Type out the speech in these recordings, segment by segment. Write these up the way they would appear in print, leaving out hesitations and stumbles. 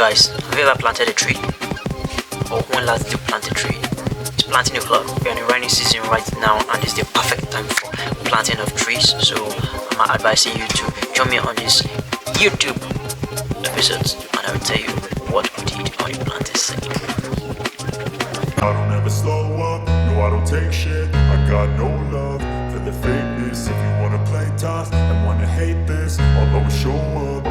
guys, have you ever planted a tree? Or when last did you plant a tree? It's planting a vlog. We're in the rainy season right now and it's the perfect time for planting of trees. So I'm advising you to join me on this YouTube episodes and I will tell you what we did on the planting side. I don't ever slow up, no I don't take shit. I got no love for the fakeness. If you wanna play tough and wanna hate this, I'll always show up.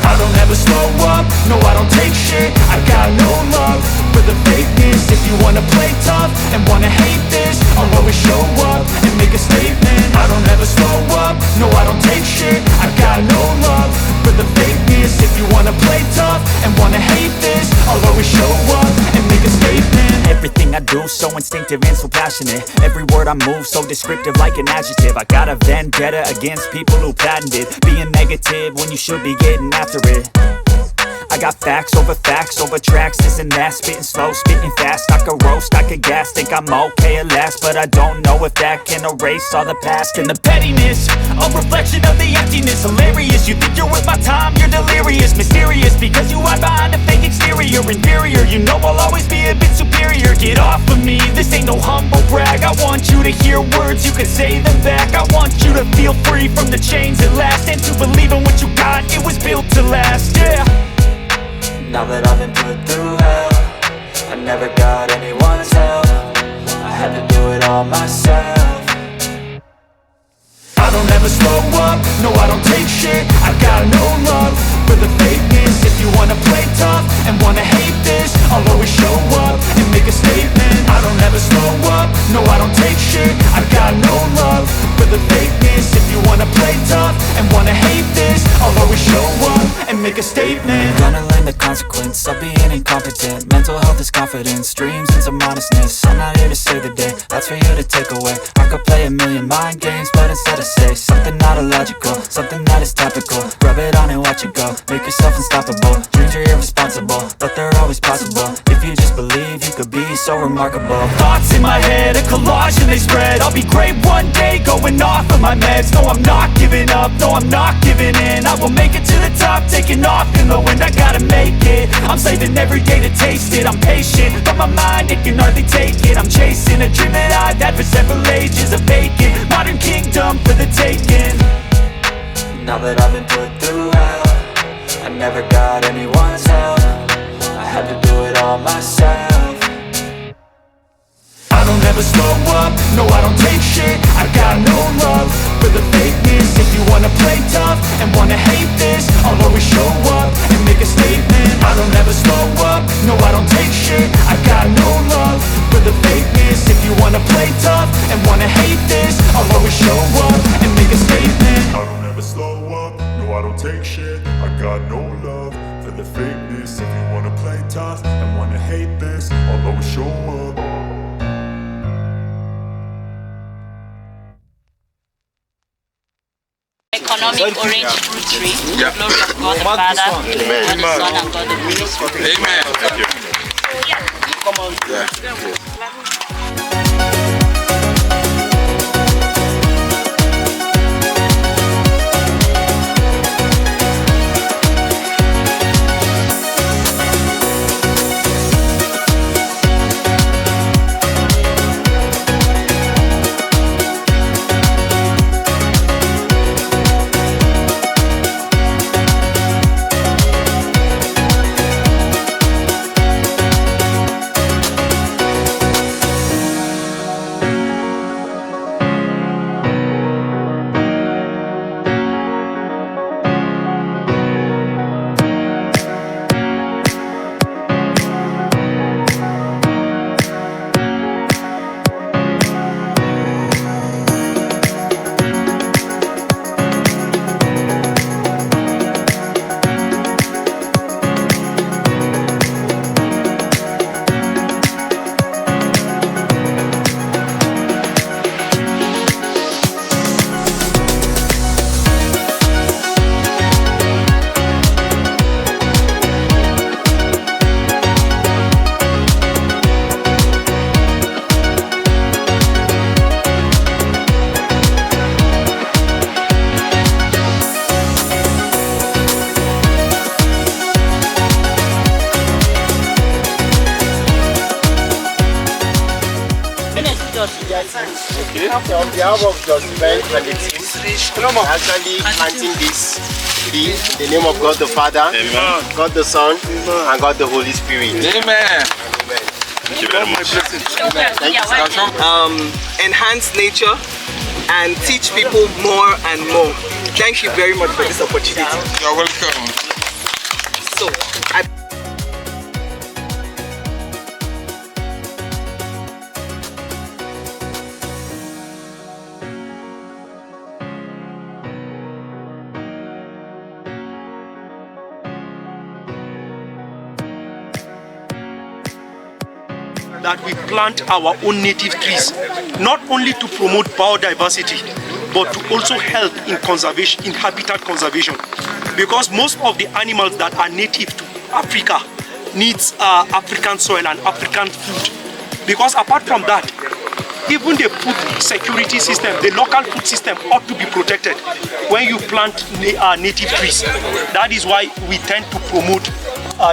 I don't ever slow up, no I don't take shit. I got no love for the fakeness. If you wanna play tough and wanna hate this, I'll always show up and make a statement. I don't ever slow up, no I don't take shit. I got no love for the fakeness. If you wanna play tough and wanna hate this, I'll always show up and make a statement. Everything I do so instinctive and so passionate. Every word I move so descriptive like an adjective. I got a vendetta against people who patented being negative when you should be getting after it. I got facts over tracks, this and that. Spitting slow, spitting fast, I could roast, I could gas. Think I'm okay at last, but I don't know if that can erase all the past. And the pettiness, a reflection of the emptiness. Hilarious, you think you're worth my time, you're delirious. Mysterious, because you hide behind a fake exterior. Inferior, you know I'll always be a bit superior. Get off of me, this ain't no humble brag. I want you to hear words, you can say them back. I want you to feel free from the chains at last, and to believe in what you got, it was built to last, yeah. Now that I've been put through hell, I never got anyone's help. I had to do it all myself. I don't ever slow up, no I don't take shit. I got no love for the fakeness. If you wanna play tough and wanna hate this, I'll always show up and make a statement. I don't ever slow up, no I don't take shit. I got no love for the fakeness. If you wanna play tough and wanna hate this, I'll always show up and make a statement. Gonna learn the consequence of being incompetent. Mental health is confidence, dreams and some honestness. I'm not here to save the day, that's for you to take away. I could play a million mind games, but instead I say something not illogical, something that is topical. Rub it on and watch it go, make yourself unstoppable. Dreams are irresponsible, but they're always possible. If you just believe, you could be so remarkable. Thoughts in my head, a collage and they spread. I'll be great one day, going off of my meds. No, I'm not giving up, no, I'm not giving in. I will make it to the top, taking off in the wind. I gotta make it, I'm saving every day to taste it. I'm patient, but my mind, it can hardly take it. I'm chasing a dream that I've had for several ages. A vacant, modern kingdom for the taking. Now that I've been put through hell, I never got anyone's help. I had to do it all myself. I don't ever slow up, no I don't take shit. I got no love for the fakeness. If you wanna play tough and wanna hate this, I'll always show up and make a statement. I don't ever slow up, no I don't take shit. I got no love for the fakeness. If you wanna play tough and wanna hate this, I'll always show up and make a statement. I don't ever slow up, no I don't take shit. I got no love for the fakeness. If you wanna play tough and wanna hate this, I'll always show up. Economic orange fruit tree, glory of God the Father, and the Son, and God the Holy Spirit. Amen. Thank you. Come on. Okay. On behalf of Just Divine and the team, actually planting this tree in the name of God the Father, Amen. God the Son, Amen. And God the Holy Spirit. Amen. Thank you very much. Thank you. Enhance nature and teach people more and more. Thank you very much for this opportunity. You're welcome. So, that we plant our own native trees, not only to promote biodiversity, but to also help in conservation, in habitat conservation. Because most of the animals that are native to Africa needs African soil and African food. Because apart from that, even the food security system, the local food system ought to be protected when you plant native trees. That is why we tend to promote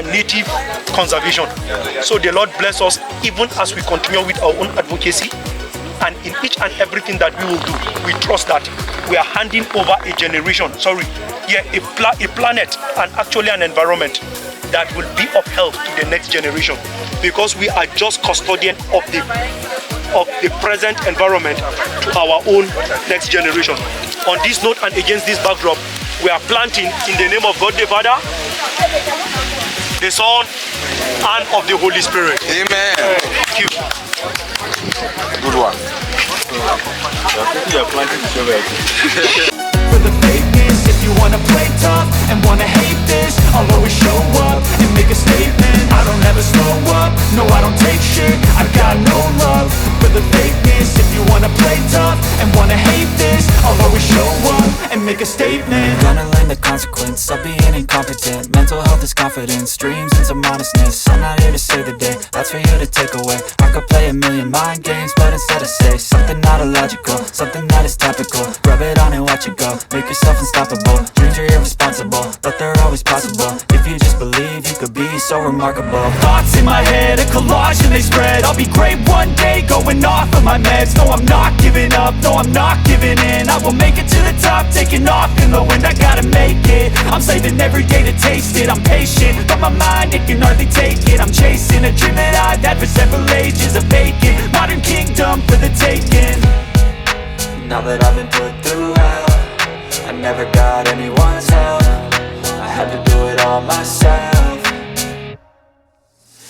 native conservation. So the Lord bless us even as we continue with our own advocacy, and in each and everything that we will do, we trust that we are handing over a generation, a planet and actually an environment that will be of help to the next generation, because we are just custodian of the present environment to our own next generation. On this note and against this backdrop, we are planting in the name of God the Father, the Son, and of the Holy Spirit. Amen. Thank you. Good one. For the fakeness, if you wanna play tough and wanna hate this, I'll always show up and make a statement. I don't ever slow up, no I don't take shit, I got no love for the fakeness. If you wanna play tough and wanna hate this, I'll always show up and make a statement. Gonna learn the consequence of being incompetent. Mental health is confidence, dreams and some honestness. I'm not here to save the day, that's for you to take away. I could play a million mind games, but instead I say something not illogical, something that is topical. Rub it on and watch it go, make yourself unstoppable. Dreams are irresponsible, but they're always possible. If you just believe, you could be so remarkable. Thoughts in my head, a collage and they spread. I'll be great one day, going off of my meds. No, I'm not giving up, no, I'm not giving in. I will make it to the top, taking off in the wind. I gotta make it, I'm saving every day to taste it. I'm patient, but my mind, it can hardly take it. I'm chasing a dream that I've had for several ages. A vacant, modern kingdom for the taking. Now that I've been put through hell, I never got anyone's help, I had to do it all myself.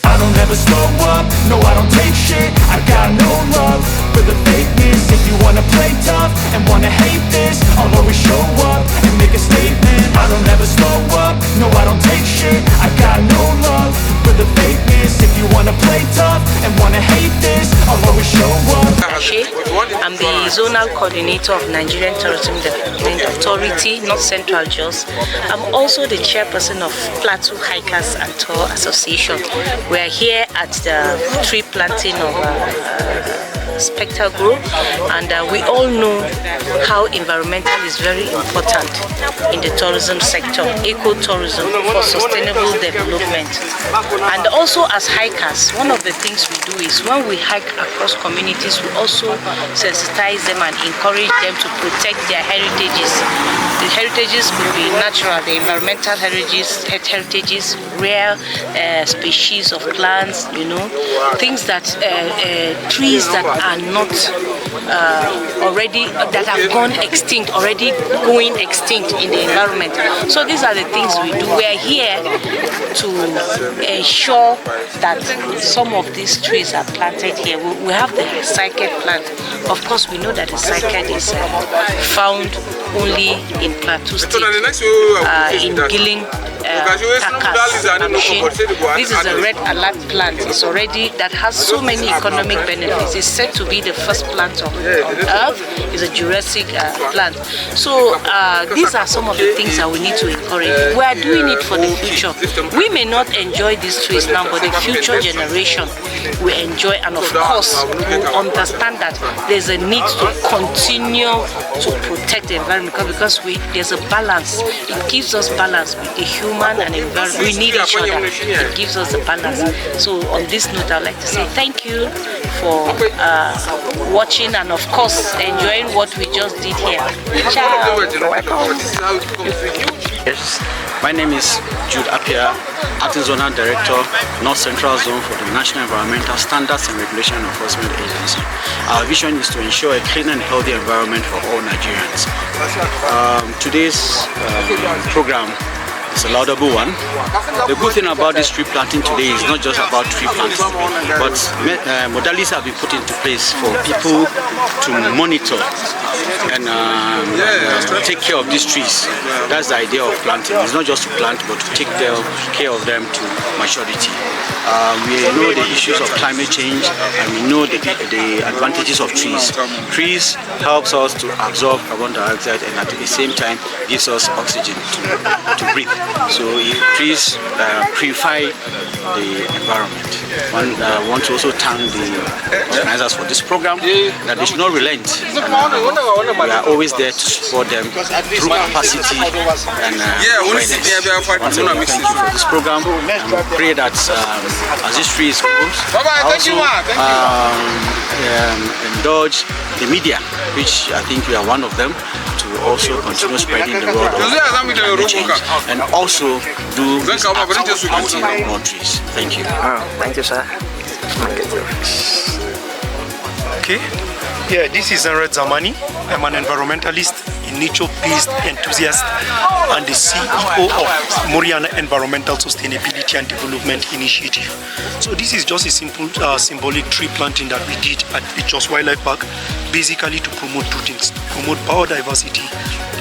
I don't ever slow up, no I don't take shit, I got no love for the fakeness. If you wanna play tough and wanna hate this, I'll always show up and make a statement. I don't ever slow up, no I don't take shit, I got no love for the fakeness. If you wanna play tough and wanna hate this, I'll always show up. I'm the zonal coordinator of Nigerian Tourism Development Authority, North Central Jos. I'm also the chairperson of Plateau Hikers and Tour Association. We are here at the tree planting of Spectre Grove, and we all know how environmental is very important in the tourism sector, eco-tourism for sustainable development. And also as hikers, one of the things we do is when we hike across communities, we also sensitize them and encourage them to protect their heritages. The heritages could be natural, the environmental heritages, rare species of plants, you know, things that, trees that are not already, that have gone extinct, already going extinct in the environment. So these are the things we do. We are here to ensure that some of these trees are planted here. We have the cycad plant. Of course, we know that the cycad is found only in Plateau State, in Giling, This is a red alert plant. It's already, that has so many economic benefits. It's said to be the first plant on Earth. It's a Jurassic plant. So these are some of the things that we need to encourage. We are doing it for the future. We may not enjoy these trees now, but the future generation will enjoy, and of course we will understand that there's a need to continue to protect the environment, because there's a balance. It gives us balance with the human human and environment, we need each other. It gives us the balance. So on this note, I'd like to say thank you for watching and of course enjoying what we just did here. Ciao. Yes, my name is Jude Appiah, Acting Zonal Director, North Central Zone for the National Environmental Standards and Regulation Enforcement Agency. Our vision is to ensure a clean and healthy environment for all Nigerians. Today's program is a laudable one. The good thing about this tree planting today is not just about tree planting, but modalities have been put into place for people to monitor and take care of these trees. That's the idea of planting. It's not just to plant, but to take care of them to maturity. We know the issues of climate change, and we know the advantages of trees. Trees helps us to absorb carbon dioxide and at the same time gives us oxygen to breathe. So trees purify the environment. I want to also thank the organizers for this program, that they should not relent. We are always there to support them through capacity and awareness. Once again, thank you for this program, and pray that as this tree is grown, also indulge the media, which I think we are one of them, to also continue spreading the word of climate change and also do this act of planting of more trees. Thank you. Thank you, sir. Okay. Yeah, this is Red Zamani. I'm an environmentalist, a nature-based enthusiast, and the CEO of Moriana Environmental Sustainability and Development Initiative. So this is just a simple symbolic tree planting that we did at the Jos Wildlife Park, basically to promote two things: promote biodiversity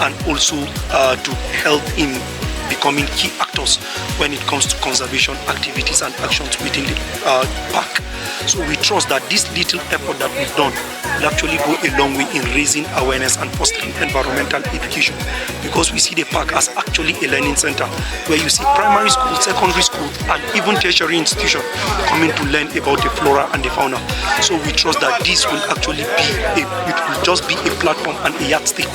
and also to help in becoming key actors when it comes to conservation activities and actions within the park. So we trust that this little effort that we've done will actually go a long way in raising awareness and fostering environmental education, because we see the park as actually a learning center where you see primary school, secondary school, and even tertiary institutions coming to learn about the flora and the fauna. So we trust that this will actually be it will just be a platform and a yardstick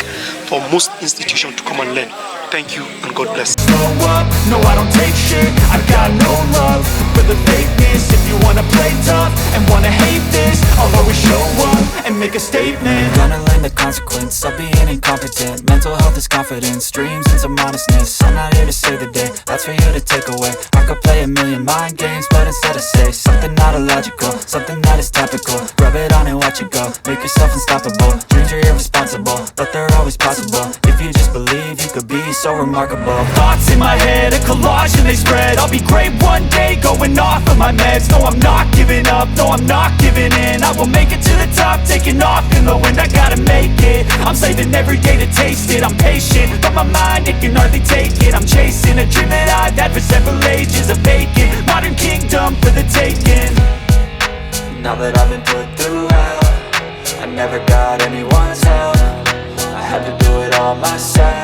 for most institutions to come and learn. Thank you and God bless. Slow up, no I don't take shit. I got no love for the fakeness. If you wanna play tough and wanna hate this, I'll always show up and make a statement. Gonna learn the consequence of being incompetent. Mental health is confidence, dreams and some honestness. I'm not here to save the day, that's for you to take away. I could play a million mind games, but instead I say something not illogical, something that is topical. Rub it on and watch it go, make yourself unstoppable. Dreams are irresponsible, but they're always possible. If you just believe, you could be so remarkable. Thoughts in my head, a collage and they spread. I'll be great one day, going off of my meds. No, I'm not giving up, no, I'm not giving in. I will make it to the top, taking off in the wind. I gotta make it, I'm saving every day to taste it. I'm patient, but my mind, it can hardly take it. I'm chasing a dream that I've had for several ages. A vacant, modern kingdom for the taking. Now that I've been put through hell, I never got anyone's help. I had to do it all myself.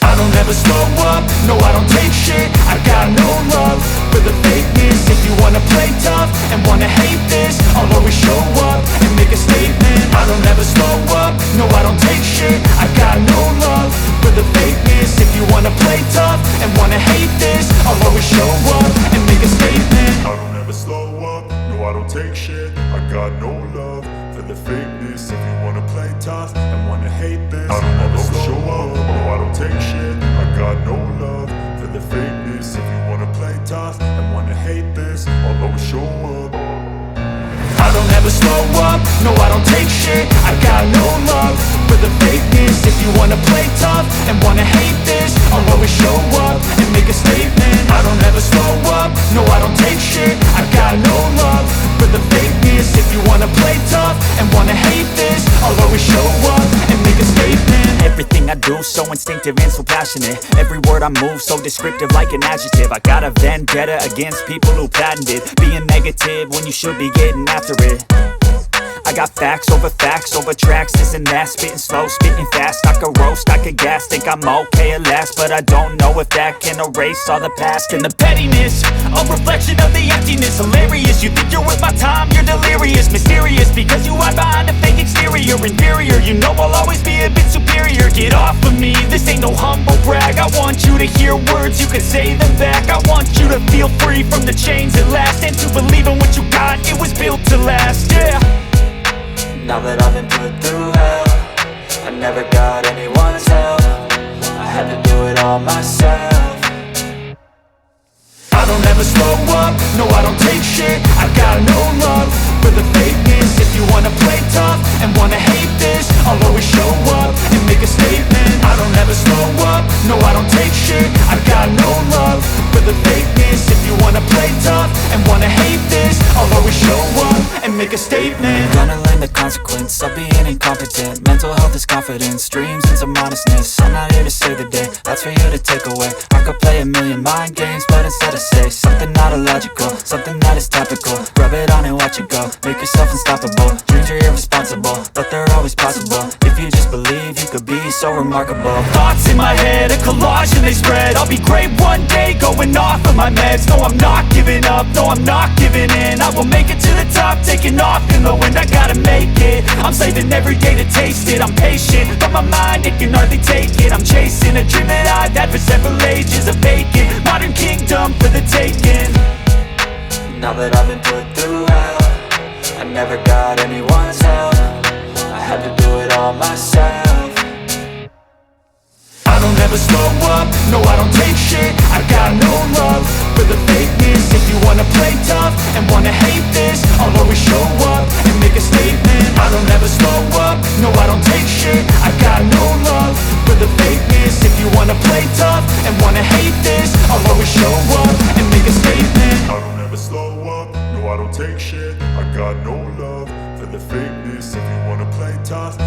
I don't ever slow up, no I don't take shit. I got no love for the fakeness. If you wanna play tough and wanna hate this, I'll always show up and make a statement. I don't ever slow up, no I don't take shit. I got no love for the fakeness. If you wanna play tough and wanna hate this, I'll always show up and make a statement. I don't ever slow up, no I don't take shit. I got no love for the fakeness. If you wanna play tough and wanna hate this, I don't ever slow up, no I don't take shit. I got no love for the fakeness. If you wanna play tough and wanna hate this, I'll always show up. I don't ever slow up, no I don't take shit. I got no love for the fakeness. If you wanna play tough and wanna hate this, I'll always show up and make a statement. I don't ever slow up, no I don't take shit. I got no love for the fakeness. If you wanna play tough and wanna hate this, I'll always show up and make a statement. Everything I do so instinctive and so passionate. Every word I move so descriptive like an adjective. I got a vendetta against people who patented being negative when you should be getting after it. I got facts over tracks, this and that. Spitting slow, spitting fast. I could roast, I could gas. Think I'm okay at last, but I don't know if that can erase all the past. And the pettiness, a reflection of the emptiness. Hilarious, you think you're worth my time, you're delirious. Mysterious, because you hide behind a fake exterior. Inferior, you know I'll always be a bit superior. Get off of me, this ain't no humble brag. I want you to hear words, you can say them back. I want you to feel free from the chains at last, and to believe in what you got, it was built to last, yeah. Now that I've been put through hell, I never got anyone's help. I had to do it all myself. I don't ever slow up, no I don't take shit. I got no love for the fakeness. If you wanna play tough and wanna hate this, I'll always show up and make a statement. I don't ever slow up, no I don't take shit. I got no love for the fakeness. If you wanna play tough and wanna hate this, I'll always show up and make a statement. Gonna learn the consequence of being incompetent. Mental health is confidence, dreams and some honestness. I'm not here to save the day, that's for you to take away. I could play a million mind games, but instead I say something not illogical, something that is topical. Rub it on and watch it go, make yourself unstoppable. Dreams are irresponsible, but they're always possible. If you just believe, you could be so remarkable. Thoughts in my head, a collage and they spread. I'll be great one day, going off of my meds. No, I'm not giving up, no, I'm not giving in. I will make it to the top, taking off in the wind. I gotta make it, I'm saving every day to taste it. I'm patient, but my mind, it can hardly take it. I'm chasing a dream that I've had for several ages. A vacant, modern kingdom for the taking. Now that I've been put through hell, I never got anyone's help. I had to do it all myself. I don't ever slow up, no I don't take shit. I got no love for the fakeness. If you wanna play tough and wanna hate this, I'll always show up and make a statement. I don't ever slow up, no I don't take shit. I got no love for the fakeness. If you wanna play tough and wanna hate this, I'll always show up and make a statement. I don't ever slow up, no I don't take shit. I got no love for the fakeness. If you wanna play tough